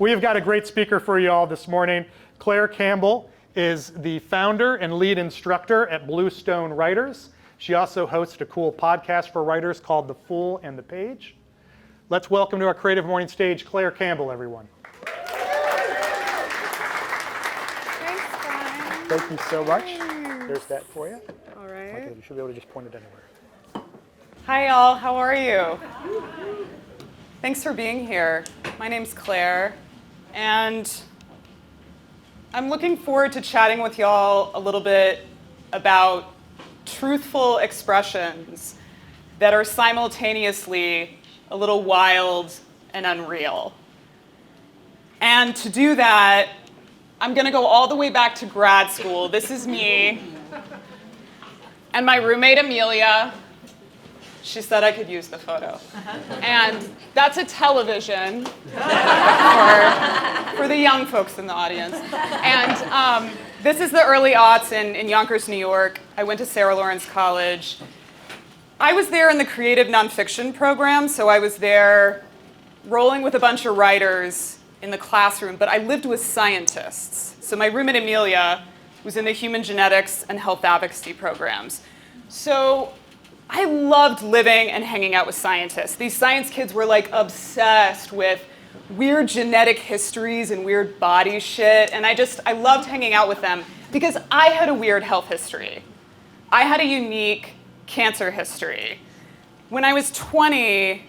We've got a great speaker for you all this morning. Claire Campbell is the founder and lead instructor at Bluestone Writers. She also hosts a cool podcast for writers called The Fool and the Page. Let's welcome to our Creative Morning stage, Claire Campbell, everyone. Thanks, Brian. Thank you so much. There's that for you. All right. Okay, you should be able to just point it anywhere. Hi, y'all. How are you? Thanks for being here. My name's Claire, and I'm looking forward to chatting with y'all a little bit about truthful expressions that are simultaneously a little wild and unreal. And to do that, I'm going to go all the way back to grad school. This is me and my roommate, Amelia. She said I could use the photo. And that's a television for the young folks in the audience. And this is the early aughts in Yonkers, New York. I went to Sarah Lawrence College. I was there in the creative nonfiction program, so I was there rolling with a bunch of writers in the classroom, but I lived with scientists. So my roommate, Amelia, was in the human genetics and health advocacy programs. So I loved living and hanging out with scientists. These science kids were like obsessed with weird genetic histories and weird body shit. And I loved hanging out with them because I had a weird health history. I had a unique cancer history. When I was 20,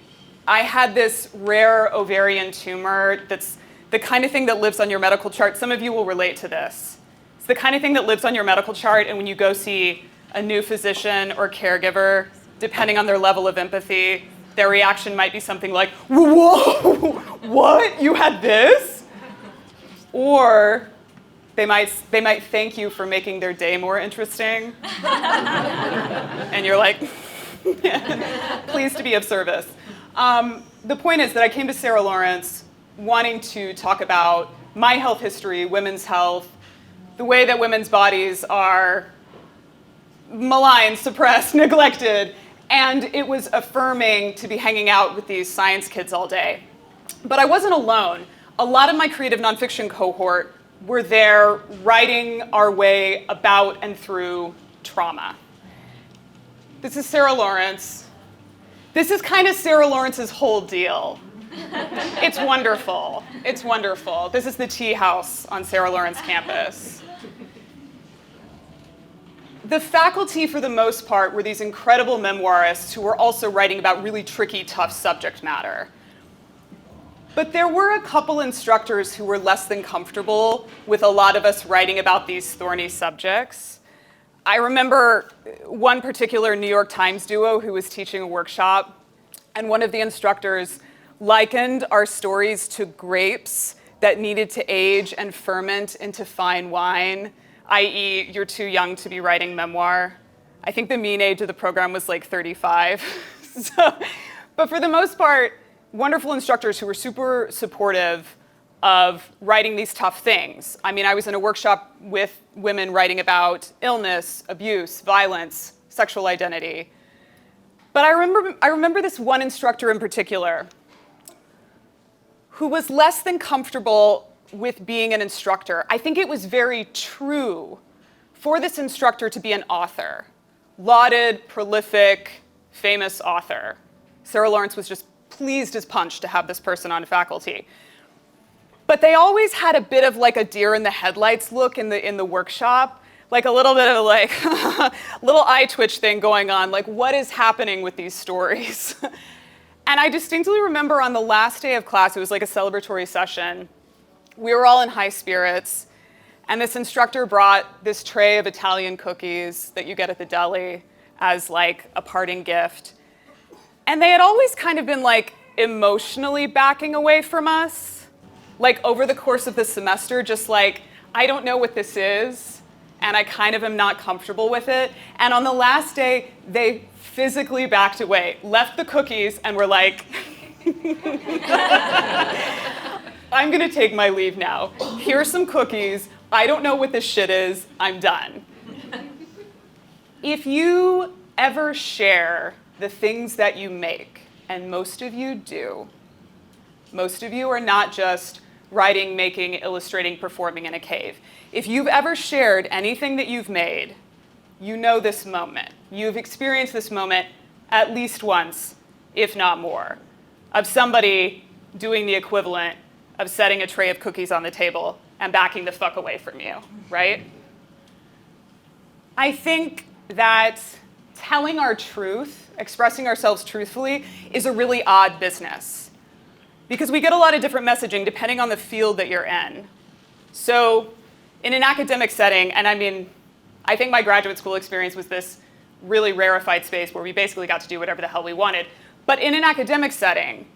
I had this rare ovarian tumor that's the kind of thing that lives on your medical chart. Some of you will relate to this. It's the kind of thing that lives on your medical chart, and when you go see a new physician or caregiver, depending on their level of empathy, their reaction might be something like, whoa, what, you had this? Or they might thank you for making their day more interesting. And you're like, pleased to be of service. The point is that I came to Sarah Lawrence wanting to talk about my health history, women's health, the way that women's bodies are maligned, suppressed, neglected, and it was affirming to be hanging out with these science kids all day. But I wasn't alone. A lot of my creative nonfiction cohort were there writing our way about and through trauma. This is Sarah Lawrence. This is kind of Sarah Lawrence's whole deal. It's wonderful. It's wonderful. This is the tea house on Sarah Lawrence campus. The faculty, for the most part, were these incredible memoirists who were also writing about really tricky, tough subject matter. But there were a couple instructors who were less than comfortable with a lot of us writing about these thorny subjects. I remember one particular New York Times duo who was teaching a workshop, and one of the instructors likened our stories to grapes that needed to age and ferment into fine wine, i.e., you're too young to be writing memoir. I think the mean age of the program was like 35. But for the most part, wonderful instructors who were super supportive of writing these tough things. I mean, I was in a workshop with women writing about illness, abuse, violence, sexual identity. But I remember this one instructor in particular who was less than comfortable with being an instructor. I think it was very true for this instructor to be an author, lauded, prolific, famous author. Sarah Lawrence was just pleased as punch to have this person on faculty. But they always had a bit of like a deer in the headlights look in the workshop, like a little bit of like little eye twitch thing going on, like what is happening with these stories? And I distinctly remember on the last day of class, it was like a celebratory session, we were all in high spirits, and this instructor brought this tray of Italian cookies that you get at the deli as like a parting gift. And they had always kind of been like emotionally backing away from us, like over the course of the semester, just like, I don't know what this is, and I kind of am not comfortable with it. And on the last day, they physically backed away, left the cookies, and were like, I'm gonna take my leave now. Here's some cookies. I don't know what this shit is. I'm done. If you ever share the things that you make, and most of you do, most of you are not just writing, making, illustrating, performing in a cave. If you've ever shared anything that you've made, you know this moment. You've experienced this moment at least once, if not more, of somebody doing the equivalent of setting a tray of cookies on the table and backing the fuck away from you, right? I think that telling our truth, expressing ourselves truthfully, is a really odd business because we get a lot of different messaging depending on the field that you're in. So in an academic setting, and I mean, I think my graduate school experience was this really rarefied space where we basically got to do whatever the hell we wanted. But in an academic setting,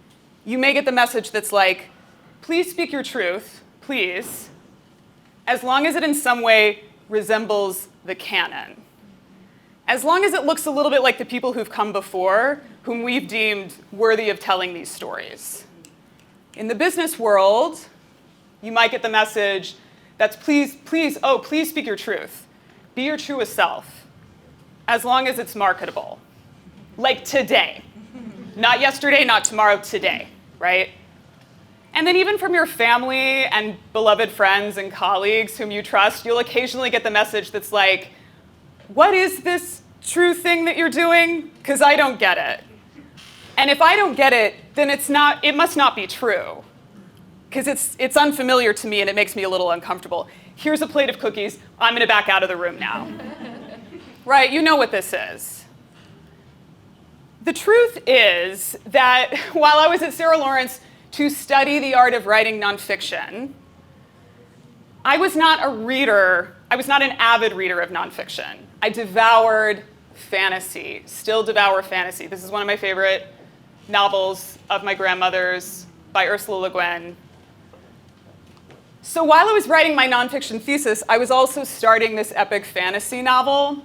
you may get the message that's like, please speak your truth, please, as long as it in some way resembles the canon. As long as it looks a little bit like the people who've come before, whom we've deemed worthy of telling these stories. In the business world, you might get the message that's please speak your truth. Be your truest self, as long as it's marketable. Like today. Not yesterday, not tomorrow, today, right? And then even from your family and beloved friends and colleagues whom you trust, you'll occasionally get the message that's like, what is this true thing that you're doing? Because I don't get it. And if I don't get it, then it must not be true. Because it's unfamiliar to me and it makes me a little uncomfortable. Here's a plate of cookies. I'm going to back out of the room now. Right? You know what this is. The truth is that while I was at Sarah Lawrence to study the art of writing nonfiction, I was not a reader. I was not an avid reader of nonfiction. I devoured fantasy, still devour fantasy. This is one of my favorite novels of my grandmother's by Ursula Le Guin. So while I was writing my nonfiction thesis, I was also starting this epic fantasy novel.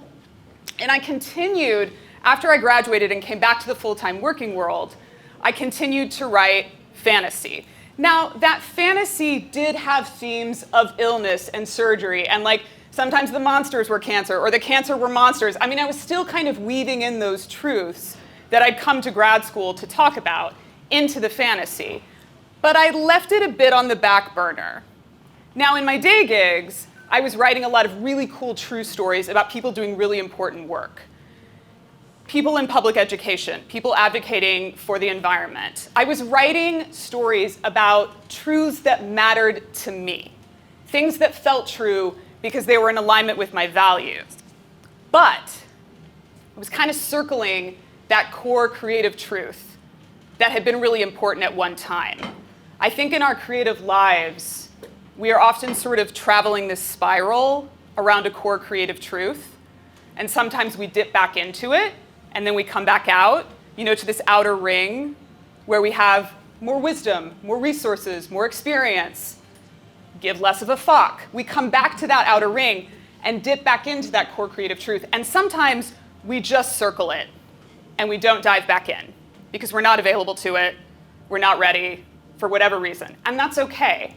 And I continued, after I graduated and came back to the full-time working world, I continued to write fantasy. Now, that fantasy did have themes of illness and surgery, and like sometimes the monsters were cancer, or the cancer were monsters. I mean, I was still kind of weaving in those truths that I'd come to grad school to talk about into the fantasy. But I left it a bit on the back burner. Now, in my day gigs, I was writing a lot of really cool true stories about people doing really important work. People in public education, people advocating for the environment. I was writing stories about truths that mattered to me, things that felt true because they were in alignment with my values. But I was kind of circling that core creative truth that had been really important at one time. I think in our creative lives, we are often sort of traveling this spiral around a core creative truth, and sometimes we dip back into it, and then we come back out, to this outer ring where we have more wisdom, more resources, more experience, give less of a fuck. We come back to that outer ring and dip back into that core creative truth, and sometimes we just circle it, and we don't dive back in because we're not available to it, we're not ready for whatever reason, and that's okay.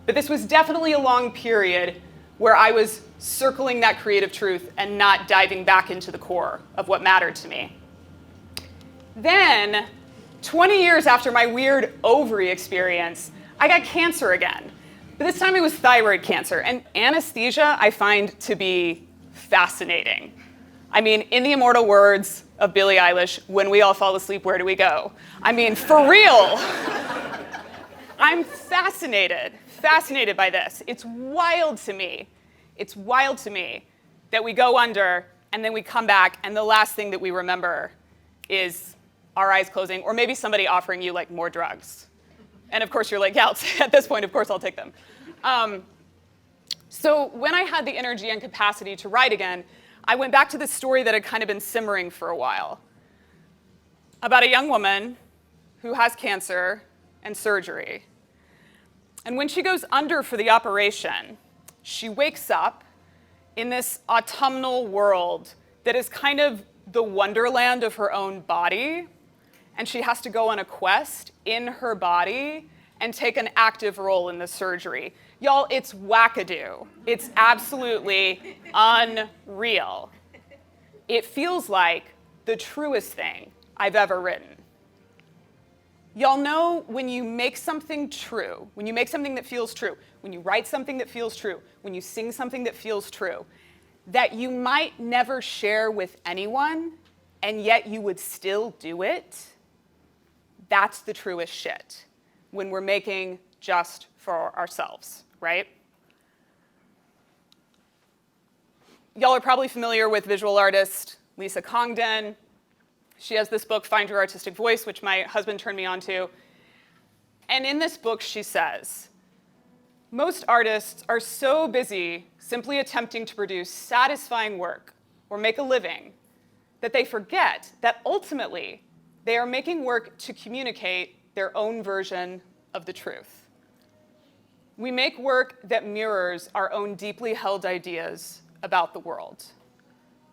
But this was definitely a long period where I was circling that creative truth and not diving back into the core of what mattered to me. Then, 20 years after my weird ovary experience, I got cancer again. But this time it was thyroid cancer. And anesthesia I find to be fascinating. I mean, in the immortal words of Billie Eilish, when we all fall asleep, where do we go? I mean, for real. I'm fascinated by this. It's wild to me that we go under and then we come back and the last thing that we remember is our eyes closing or maybe somebody offering you like more drugs. And of course you're like, yeah, at this point, of course I'll take them. So when I had the energy and capacity to write again, I went back to this story that had kind of been simmering for a while about a young woman who has cancer and surgery. And when she goes under for the operation, she wakes up in this autumnal world that is kind of the wonderland of her own body, and she has to go on a quest in her body and take an active role in the surgery. Y'all, it's wackadoo. It's absolutely unreal. It feels like the truest thing I've ever written. Y'all know when you make something true, when you make something that feels true, when you write something that feels true, when you sing something that feels true, that you might never share with anyone, and yet you would still do it? That's the truest shit, when we're making just for ourselves, right? Y'all are probably familiar with visual artist Lisa Congdon. She has this book, Find Your Artistic Voice, which my husband turned me on to. And in this book, she says, most artists are so busy simply attempting to produce satisfying work or make a living that they forget that ultimately they are making work to communicate their own version of the truth. We make work that mirrors our own deeply held ideas about the world.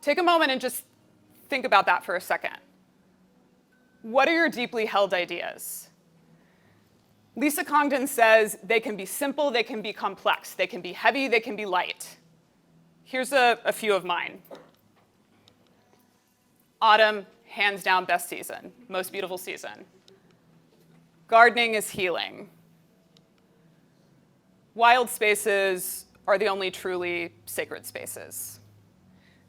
Take a moment and just think about that for a second. What are your deeply held ideas? Lisa Congdon says they can be simple, they can be complex, they can be heavy, they can be light. Here's a few of mine. Autumn, hands down, best season, most beautiful season. Gardening is healing. Wild spaces are the only truly sacred spaces.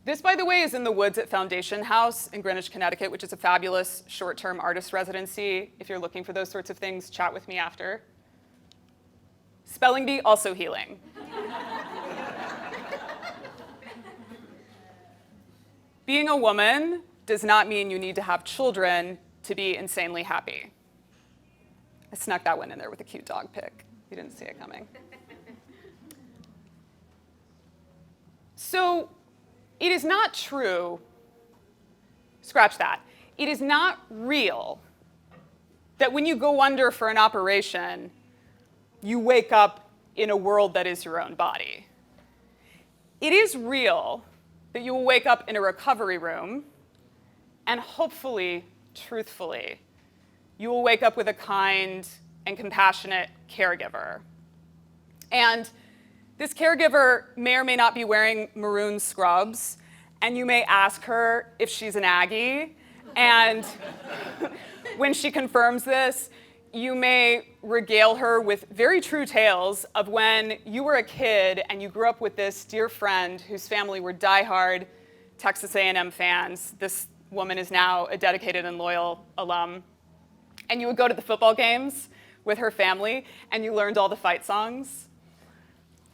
This, by the way, is in the woods at Foundation House in Greenwich, Connecticut, which is a fabulous short-term artist residency. If you're looking for those sorts of things, chat with me after. Spelling bee, also healing. Being a woman does not mean you need to have children to be insanely happy. I snuck that one in there with a cute dog pic. You didn't see it coming. So, it is not true, scratch that, it is not real that when you go under for an operation, you wake up in a world that is your own body. It is real that you will wake up in a recovery room, and hopefully, truthfully, you will wake up with a kind and compassionate caregiver. And this caregiver may or may not be wearing maroon scrubs, and you may ask her if she's an Aggie, and when she confirms this, you may regale her with very true tales of when you were a kid and you grew up with this dear friend whose family were diehard Texas A&M fans. This woman is now a dedicated and loyal alum. And you would go to the football games with her family, and you learned all the fight songs.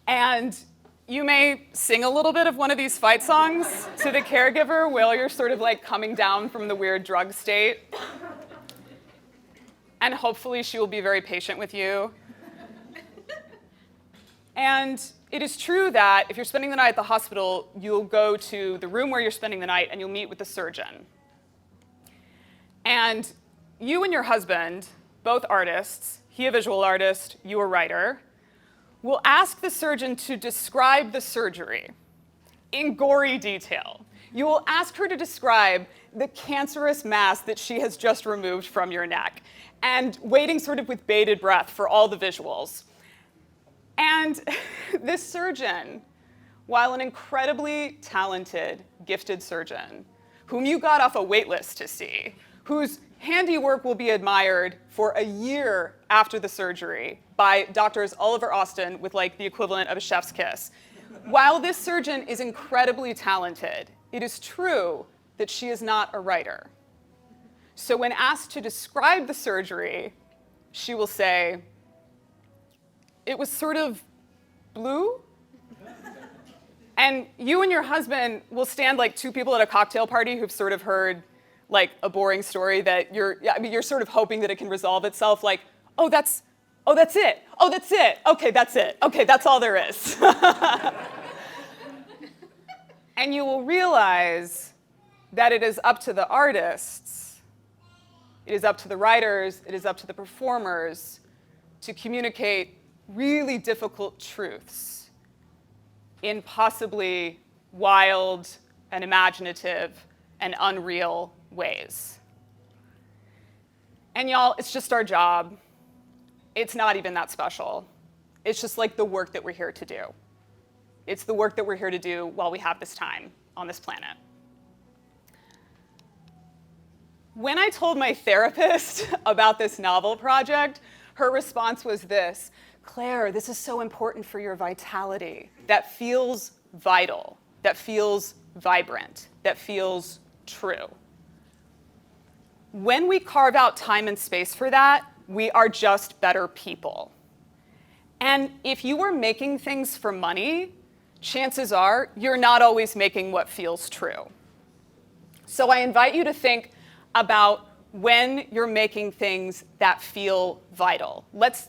And you may sing a little bit of one of these fight songs to the caregiver while you're sort of like coming down from the weird drug state. And hopefully she will be very patient with you. And it is true that if you're spending the night at the hospital, you'll go to the room where you're spending the night and you'll meet with the surgeon. And you and your husband, both artists, he a visual artist, you a writer, will ask the surgeon to describe the surgery in gory detail. You will ask her to describe the cancerous mass that she has just removed from your neck, and waiting sort of with bated breath for all the visuals. And this surgeon, while an incredibly talented, gifted surgeon, whom you got off a wait list to see, whose handiwork will be admired for a year after the surgery by doctors Oliver Austin with like the equivalent of a chef's kiss. While this surgeon is incredibly talented, it is true that she is not a writer. So when asked to describe the surgery, she will say, "It was sort of blue." And you and your husband will stand like two people at a cocktail party who've sort of heard like a boring story that you're sort of hoping that it can resolve itself, like, oh, that's it. Oh, that's it. Okay, that's it. Okay, that's all there is. And you will realize that it is up to the artists, it is up to the writers, it is up to the performers to communicate really difficult truths in possibly wild and imaginative and unreal ways. And y'all, it's just our job. It's not even that special. It's just like the work that we're here to do. It's the work that we're here to do while we have this time on this planet. When I told my therapist about this novel project, her response was this: Claire, this is so important for your vitality. That feels vital, that feels vibrant, that feels true. When we carve out time and space for that, we are just better people. And if you are making things for money, chances are you're not always making what feels true. So I invite you to think about when you're making things that feel vital. Let's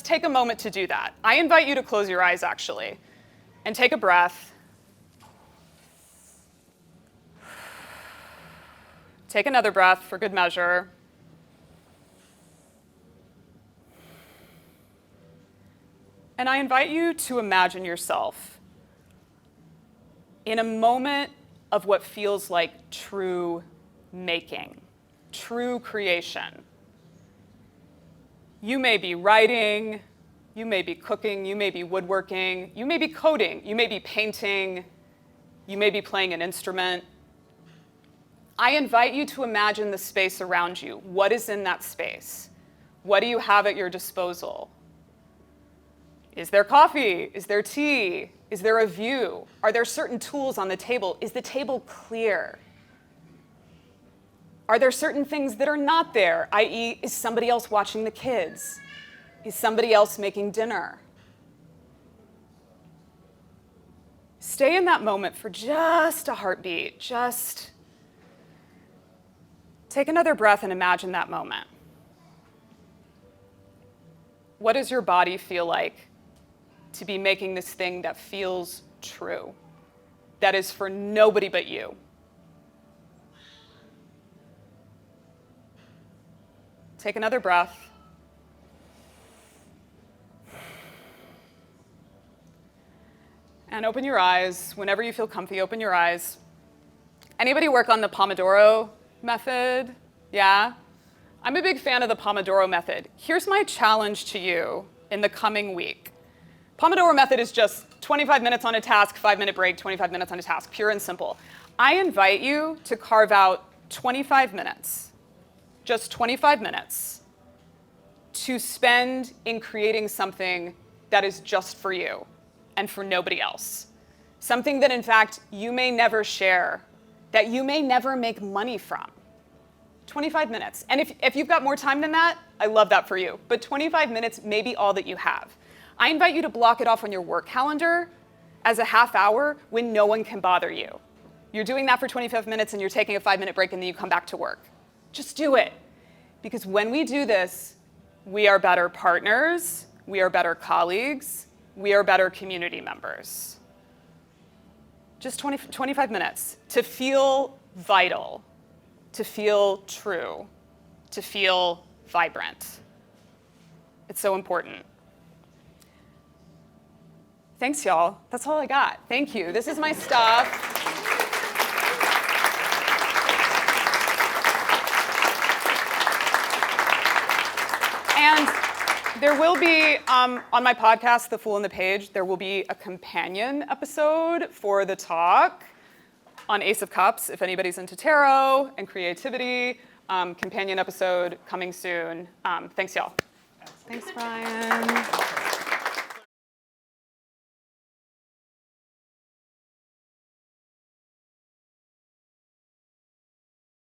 take a moment to do that. I invite you to close your eyes, actually, and take a breath. Take another breath for good measure. And I invite you to imagine yourself in a moment of what feels like true making, true creation. You may be writing, you may be cooking, you may be woodworking, you may be coding, you may be painting, you may be playing an instrument. I invite you to imagine the space around you. What is in that space? What do you have at your disposal? Is there coffee? Is there tea? Is there a view? Are there certain tools on the table? Is the table clear? Are there certain things that are not there, i.e., is somebody else watching the kids? Is somebody else making dinner? Stay in that moment for just a heartbeat. Just take another breath and imagine that moment. What does your body feel like to be making this thing that feels true, that is for nobody but you? Take another breath. And open your eyes. Whenever you feel comfy, open your eyes. Anybody work on the Pomodoro method? Yeah? I'm a big fan of the Pomodoro method. Here's my challenge to you in the coming week. Pomodoro method is just 25 minutes on a task, 5-minute break, 25 minutes on a task, pure and simple. I invite you to carve out 25 minutes, just 25 minutes, to spend in creating something that is just for you and for nobody else. Something that, in fact, you may never share, that you may never make money from. 25 minutes. And if you've got more time than that, I love that for you. But 25 minutes may be all that you have. I invite you to block it off on your work calendar as a half hour when no one can bother you. You're doing that for 25 minutes and you're taking a 5-minute break and then you come back to work. Just do it. Because when we do this, we are better partners, we are better colleagues, we are better community members. Just 25 minutes to feel vital, to feel true, to feel vibrant. It's so important. Thanks, y'all. That's all I got. Thank you. This is my stuff. And there will be, on my podcast, The Fool and the Page, there will be a companion episode for the talk on Ace of Cups, if anybody's into tarot and creativity. Companion episode coming soon. Thanks, y'all. Thanks, Brian.